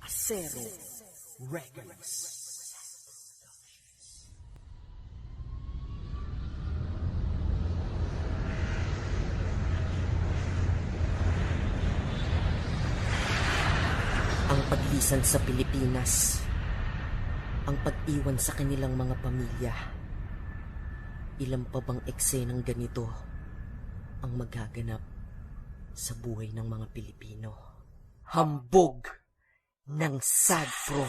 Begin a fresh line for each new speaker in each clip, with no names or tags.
Acero Records. Ang paglisan sa Pilipinas, ang pag-iwan sa kanilang mga pamilya. Ilan pa bang eksenang ganito ang magaganap sa buhay ng mga Pilipino? Hambog ng Sagpro.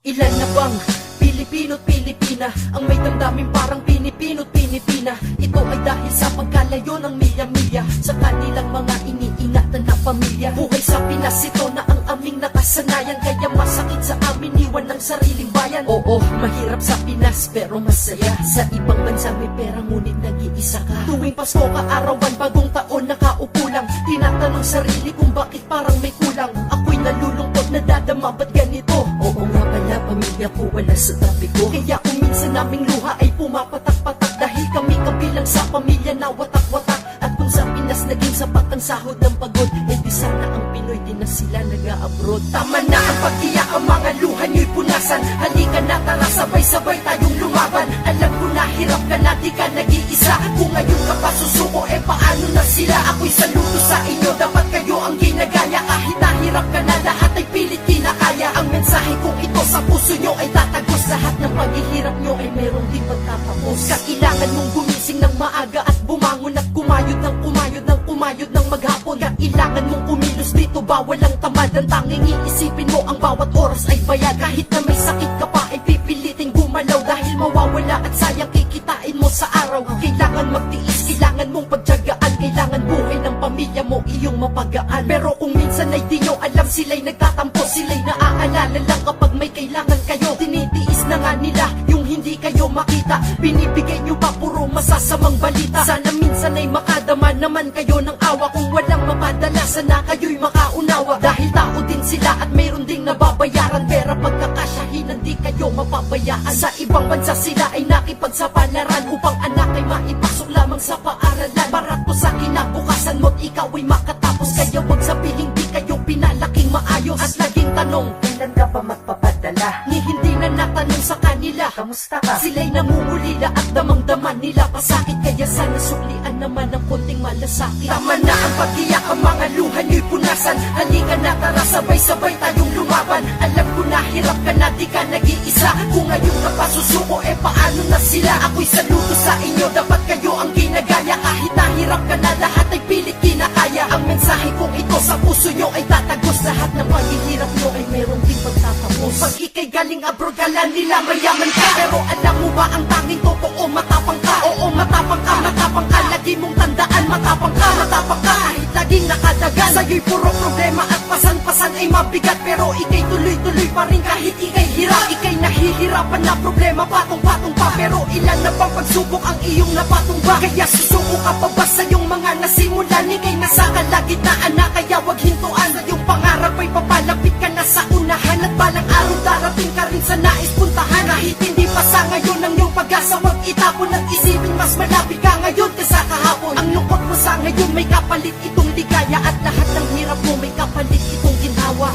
Ilan na bang Pilipino't Pilipina ang may damdamin parang Pinipino't Pinipina? Ito ay dahil sa pagkalayo ng milya-milya sa kanilang mga iniingatan na pamilya. Buhay sa Pinas, ito na ang aming nakasanayan, kaya masakit sa amin iwan ng sariling bayan. Oo, mahirap sa Pinas pero masaya. Sa ibang bansa may pera ngunit nag-iisa ka. Tuwing Pasko, kaarawan, bagong taon, nakaupo lang, tinatanong sarili kung bakit parang may kulang. Ako'y nalulungkot, nadadama, ba't ganito? Oo nga pala, pamilya ko wala sa tabi ko. Kaya kung minsan naming luha ay pumapatak-patak, dahil kami kabilang sa pamilya na watak-watak. At kung sa Pinas naging sapat ang sahod ng pagod, eh di sana ang Pinoy din na sila nag-a-abroad. Tama na ang pag-iyak, ang mga luha nyo'y punasan. Halika na, tara, sabay-sabay tayong lumaban. Alam ko na hirap ka na, di ka nag-iisa. Kung ngayon ka pa susuko, eh paano na sila? Ako'y saludo sa inyo, dapat kayo ang ginagaya. Kahit nahirap ka na, lahat ay pilit kinakaya. Ang mensahe kong ito sa puso nyo ay tatagos. Lahat ng paghihirap nyo ay merong di pagtatapos. Kailangan mong gumising ng maaga at bumangon at kumayod ng kumayod ng kumayod ng maghapon. Kailangan mong kumilos dito, bawal ang tamad. Ang tanging iisipin mo, ang bawat oras ay bayad. Kahit na may sakit ka pa, ay pipiliting gumalaw, dahil mawawala at sayang kikitain mo sa araw. Kailangan magtiis, kailangan mong pagtiyagaan. Kailangan buhay ng pamilya mo iyong mapagaan. Pero kung minsan ay di nyo alam, sila'y nagtatampo, sila'y naaalala lang kapag may kailangan kayo. Tinitiis na nga nila yung hindi kayo makita. Binibigay nyo pa puro masasamang balita. Sana minsan ay makadama naman kayo ng awa. Kung walang mapadala, sana kayo'y makaunawa. Dahil tao din sila at mayroon ding nababayaran. Pero pagkakasyahin, hindi kayo mapabayaan. Sa ibang bansa sila ay nakipagsapalaran upang anak ay maipasok lamang sa paaralan. Para to sa kinabukasan mo't ikaw ay makatapos. Kaya wag sabihin di kayo pinalaking maayos. At laging tanong, kailan ka pa magpapadala? Ni hindi na natanong sa kanila, kamusta ka? Sila'y namumulila at damang-daman nila pasakit. Kaya sana suklian naman ng konting malasakit. Tama na ang pag-iyak, ang mga luha nyo'y punasan. Halika na, tara, sabay-sabay tayong lumaban. Alam ko na hirap ka na, di ka nag-iisa. Kung ngayon ka pa susuko, eh paano na sila? Ako'y saludo sa inyo, dapat kayo ang ginagaya. Kahit nahirap ka na, lahat ay pilit kinakaya. Ang mensahe kong ito sa puso nyo ay tatagos. Lahat ng paghihirap nyo ay merong di pagtatapos. Pag ikay galing abroad, kala nila mayaman ka. Pero alam mo ba ang tanging totoo, matapang ka? Oo, matapang ka, matapang ka. Lagi mong tandaan, matapang ka, matapang ka. Kahit laging nakadagan, sa'yo'y puro problema at pasan-pasan ay mabigat. Pero ikay tuloy-tuloy pa rin kahit ikay hirap. Ikay nahihirapan na problema, patong-patong pa. Pero ilan na bang pagsubok ang iyong napatumba? Kaya susuko ka pa ba sa iyong mga nasimulan? Ikay nasa kalagitnaan na, kaya wag hintuan. Sa iyong pangarap ay papalapit ka na sa unahan. At balang araw darating ka rin sa nais puntahan. Kahit hindi pa sa ngayon ang iyong pag-asa, wag itapon at isipin mas malapit ka ngayon kaysa kahapon. Ang lungkot mo sa ngayon may kapalit itong ligaya. At lahat ng hirap mo may kapalit itong ginhawa.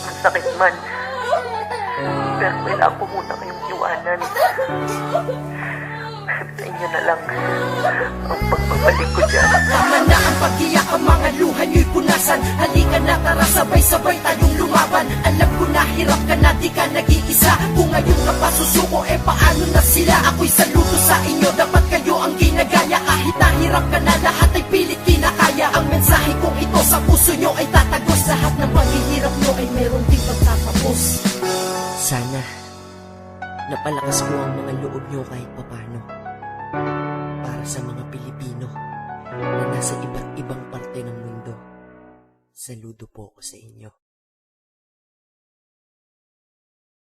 Ang sakit man, pero kailangan ko muna kayong iwanan. Sa inyo na lang ang pagbabalik ko dyan.
Tama na ang pag-iyak, ang mga luha nyo'y punasan. Halika na, tara, sabay-sabay tayong lumaban. Alam ko na hirap ka na, di ka nag-iisa. Kung ngayon ka pa susuko, eh paano na sila? Ako'y saludo sa inyo, dapat kayo ang ginagaya. Kahit nahirap ka na, lahat ay pilit kinakaya. Ang mensahe kong ito sa puso nyo ay tatagos. Lahat ng paghihirap nyo ay merong di pagtatapos. Sana napalakas ko ang mga loob nyo kahit papano. Para sa mga Pilipino na nasa iba't ibang parte ng mundo, saludo po ko sa inyo.